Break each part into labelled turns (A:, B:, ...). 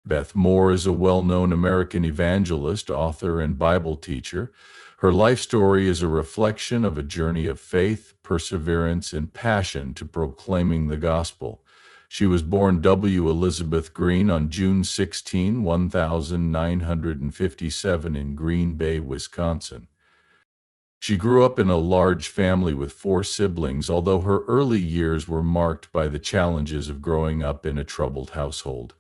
A: Beth Moore is a well-known American evangelist, author, and Bible teacher. Her life story is a reflection of a journey of faith, perseverance, and passion to proclaiming the gospel. She was born W. Elizabeth Green on June 16, 1957 in Green Bay, Wisconsin. She grew up in a large family with 4 siblings, although her early years were marked by the challenges of growing up in a troubled household.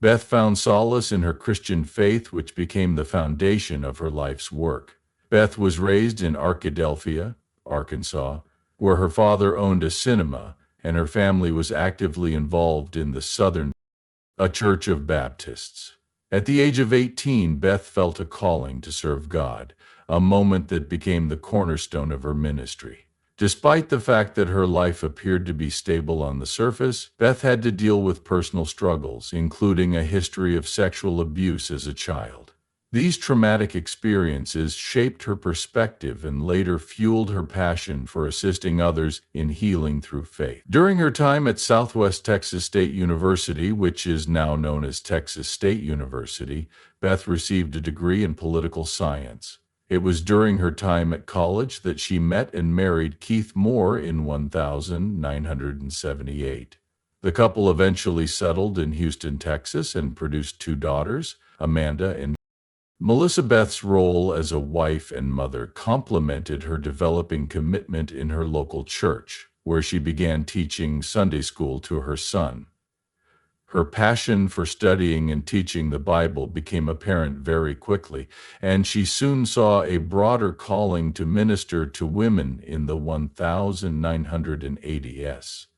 A: Beth found solace in her Christian faith, which became the foundation of her life's work. Beth was raised in Arkadelphia, Arkansas, where her father owned a cinema, and her family was actively involved in the Southern, a church of Baptists. At the age of 18, Beth felt a calling to serve God, a moment that became the cornerstone of her ministry. Despite the fact that her life appeared to be stable on the surface, Beth had to deal with personal struggles, including a history of sexual abuse as a child. These traumatic experiences shaped her perspective and later fueled her passion for assisting others in healing through faith. During her time at Southwest Texas State University, which is now known as Texas State University, Beth received a degree in political science. It was during her time at college that she met and married Keith Moore in 1978. The couple eventually settled in Houston, Texas, and produced 2 daughters, Amanda and Melissa. Beth's role as a wife and mother complemented her developing commitment in her local church, where she began teaching Sunday school to her son. Her passion for studying and teaching the Bible became apparent very quickly, and she soon saw a broader calling to minister to women in the 1980s.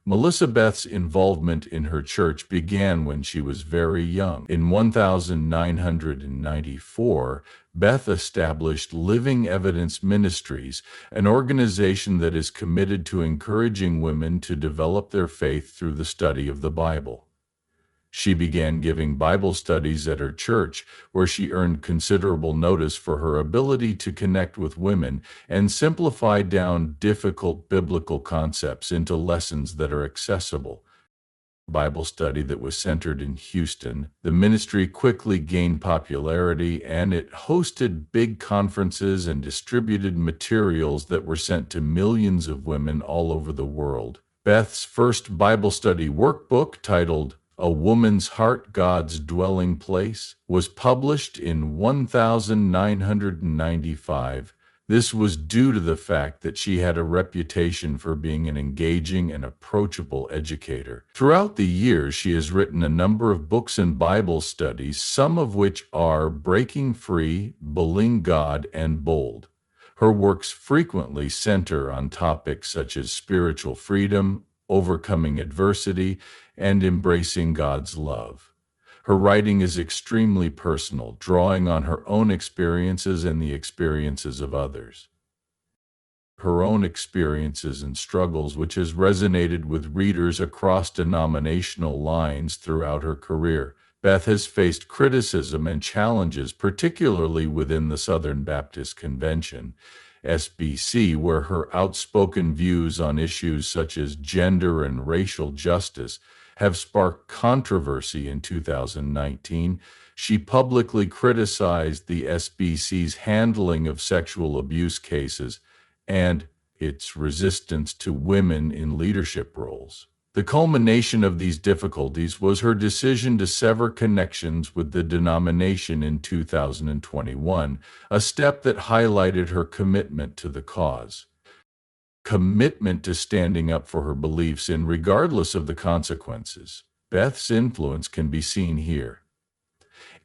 A: Melissa. Beth's involvement in her church began when she was very young. In 1994, Beth established Living Evidence Ministries, an organization that is committed to encouraging women to develop their faith through the study of the Bible. She began giving Bible studies at her church, where she earned considerable notice for her ability to connect with women and simplify down difficult biblical concepts into lessons that are accessible. Bible study that was centered in Houston, the ministry quickly gained popularity, and it hosted big conferences and distributed materials that were sent to millions of women all over the world. Beth's first Bible study workbook, titled A Woman's Heart, God's Dwelling Place, was published in 1995. This was due to the fact that she had a reputation for being an engaging and approachable educator. Throughout the years, she has written a number of books and Bible studies, some of which are Breaking Free, Bullying God, and Bold. Her works frequently center on topics such as spiritual freedom, overcoming adversity, and embracing God's love. Her writing is extremely personal, drawing on her own experiences and the experiences of others. Her own experiences and struggles, which has resonated with readers across denominational lines throughout her career. Beth has faced criticism and challenges, particularly within the Southern Baptist Convention, SBC, where her outspoken views on issues such as gender and racial justice have sparked controversy. In 2019, she publicly criticized the SBC's handling of sexual abuse cases and its resistance to women in leadership roles. The culmination of these difficulties was her decision to sever connections with the denomination in 2021, a step that highlighted her commitment to the cause. Commitment to standing up for her beliefs regardless of the consequences. Beth's influence can be seen here.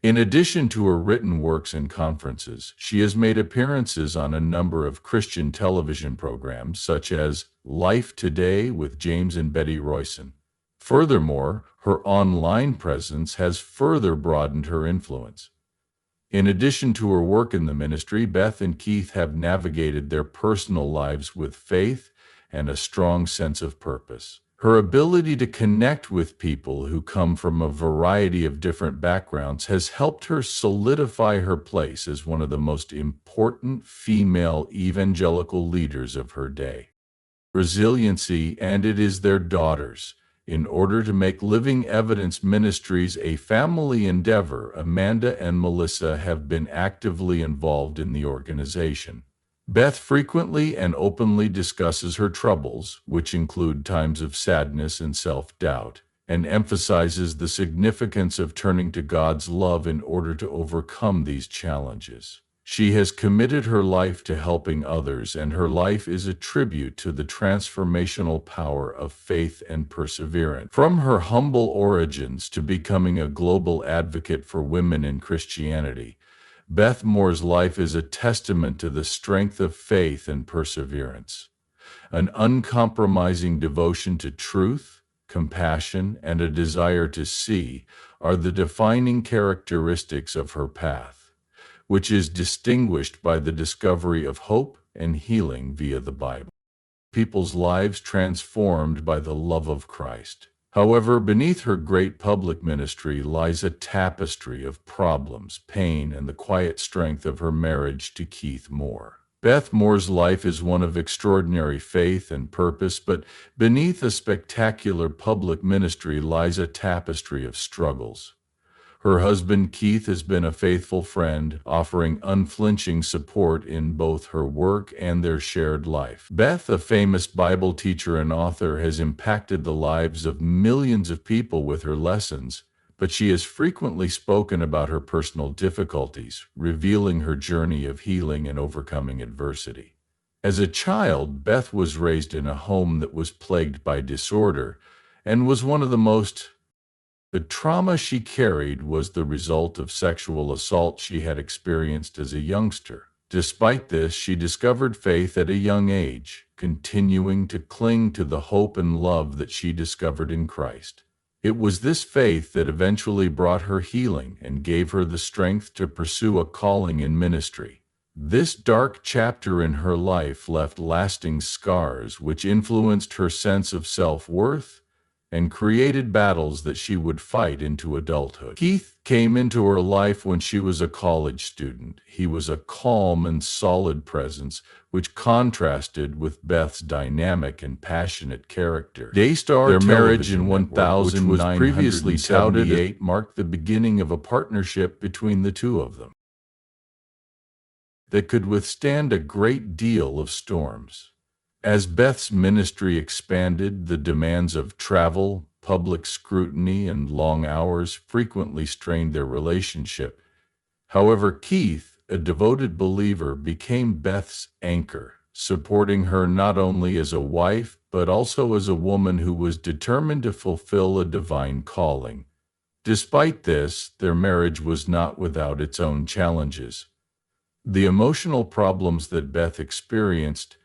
A: In addition to her written works and conferences, she has made appearances on a number of Christian television programs, such as Life Today with James and Betty Royson. Furthermore, her online presence has further broadened her influence. In addition to her work in the ministry, Beth and Keith have navigated their personal lives with faith and a strong sense of purpose. Her ability to connect with people who come from a variety of different backgrounds has helped her solidify her place as one of the most important female evangelical leaders of her day. Resiliency, and it is their daughters, In order to make Living Evidence Ministries a family endeavor, Amanda and Melissa have been actively involved in the organization. Beth frequently and openly discusses her troubles, which include times of sadness and self-doubt, and emphasizes the significance of turning to God's love in order to overcome these challenges. She has committed her life to helping others, and her life is a tribute to the transformational power of faith and perseverance. From her humble origins to becoming a global advocate for women in Christianity, Beth Moore's life is a testament to the strength of faith and perseverance. An uncompromising devotion to truth, compassion, and a desire to see are the defining characteristics of her path, which is distinguished by the discovery of hope and healing via the Bible. People's lives transformed by the love of Christ. However, beneath her great public ministry lies a tapestry of problems, pain, and the quiet strength of her marriage to Keith Moore. Beth Moore's life is one of extraordinary faith and purpose, but beneath a spectacular public ministry lies a tapestry of struggles. Her husband, Keith, has been a faithful friend, offering unflinching support in both her work and their shared life. Beth, a famous Bible teacher and author, has impacted the lives of millions of people with her lessons, but she has frequently spoken about her personal difficulties, revealing her journey of healing and overcoming adversity. As a child, Beth was raised in a home that was plagued by disorder and was one of the trauma she carried was the result of sexual assault she had experienced as a youngster. Despite this, she discovered faith at a young age, continuing to cling to the hope and love that she discovered in Christ. It was this faith that eventually brought her healing and gave her the strength to pursue a calling in ministry. This dark chapter in her life left lasting scars which influenced her sense of self-worth and created battles that she would fight into adulthood. Keith came into her life when she was a college student. He was a calm and solid presence, which contrasted with Beth's dynamic and passionate character. Their marriage in 1978 marked the beginning of a partnership between the two of them that could withstand a great deal of storms. As Beth's ministry expanded, the demands of travel, public scrutiny, and long hours frequently strained their relationship. However, Keith, a devoted believer, became Beth's anchor, supporting her not only as a wife, but also as a woman who was determined to fulfill a divine calling. Despite this, their marriage was not without its own challenges. The emotional problems that Beth experienced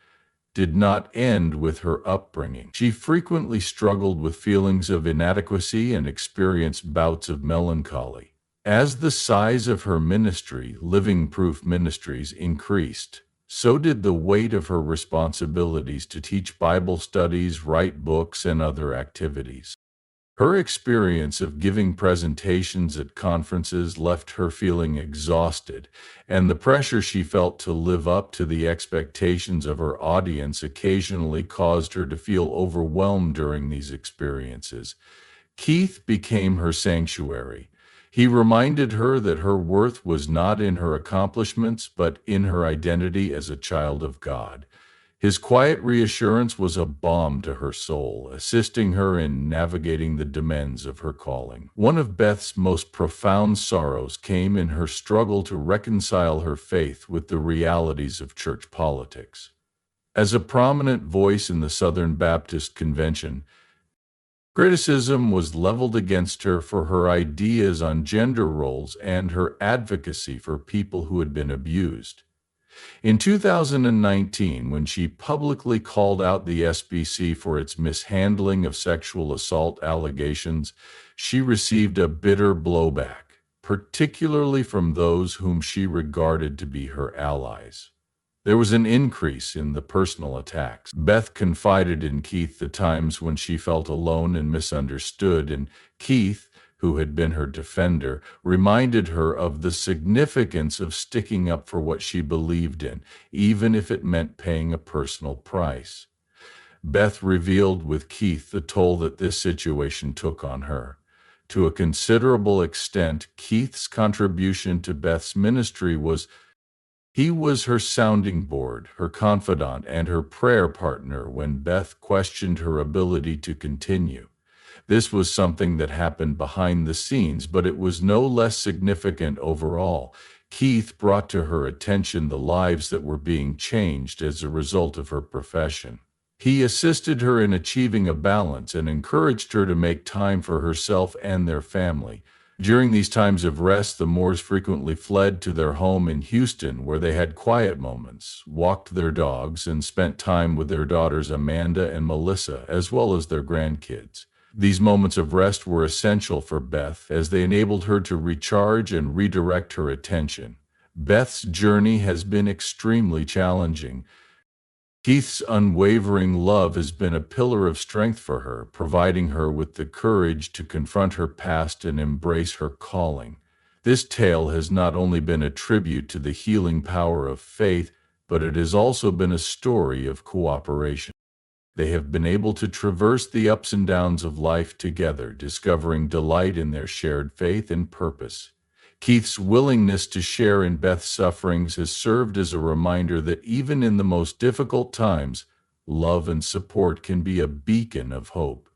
A: did not end with her upbringing. She frequently struggled with feelings of inadequacy and experienced bouts of melancholy. As the size of her ministry, Living Proof Ministries, increased, so did the weight of her responsibilities to teach Bible studies, write books, and other activities. Her experience of giving presentations at conferences left her feeling exhausted, and the pressure she felt to live up to the expectations of her audience occasionally caused her to feel overwhelmed during these experiences. Keith became her sanctuary. He reminded her that her worth was not in her accomplishments, but in her identity as a child of God. His quiet reassurance was a balm to her soul, assisting her in navigating the demands of her calling. One of Beth's most profound sorrows came in her struggle to reconcile her faith with the realities of church politics. As a prominent voice in the Southern Baptist Convention, criticism was leveled against her for her ideas on gender roles and her advocacy for people who had been abused. In 2019, when she publicly called out the SBC for its mishandling of sexual assault allegations, she received a bitter blowback, particularly from those whom she regarded to be her allies. There was an increase in the personal attacks. Beth confided in Keith the times when she felt alone and misunderstood, and Keith, who had been her defender, reminded her of the significance of sticking up for what she believed in, even if it meant paying a personal price. Beth revealed with Keith the toll that this situation took on her. To a considerable extent, Keith's contribution to Beth's ministry was he was her sounding board, her confidant, and her prayer partner when Beth questioned her ability to continue. This was something that happened behind the scenes, but it was no less significant overall. Keith brought to her attention the lives that were being changed as a result of her profession. He assisted her in achieving a balance and encouraged her to make time for herself and their family. During these times of rest, the Moores frequently fled to their home in Houston, where they had quiet moments, walked their dogs, and spent time with their daughters Amanda and Melissa, as well as their grandkids. These moments of rest were essential for Beth, as they enabled her to recharge and redirect her attention. Beth's journey has been extremely challenging. Keith's unwavering love has been a pillar of strength for her, providing her with the courage to confront her past and embrace her calling. This tale has not only been a tribute to the healing power of faith, but it has also been a story of cooperation. They have been able to traverse the ups and downs of life together, discovering delight in their shared faith and purpose. Keith's willingness to share in Beth's sufferings has served as a reminder that even in the most difficult times, love and support can be a beacon of hope.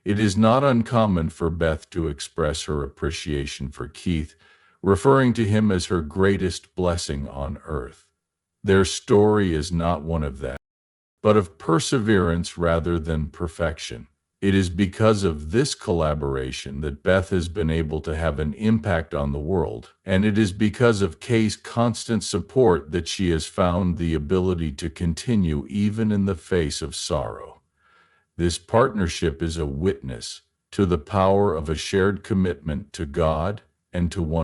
A: It is not uncommon for Beth to express her appreciation for Keith, referring to him as her greatest blessing on earth. Their story is not one of that, but of perseverance rather than perfection. It is because of this collaboration that Beth has been able to have an impact on the world, and it is because of Kay's constant support that she has found the ability to continue even in the face of sorrow. This partnership is a witness to the power of a shared commitment to God and to one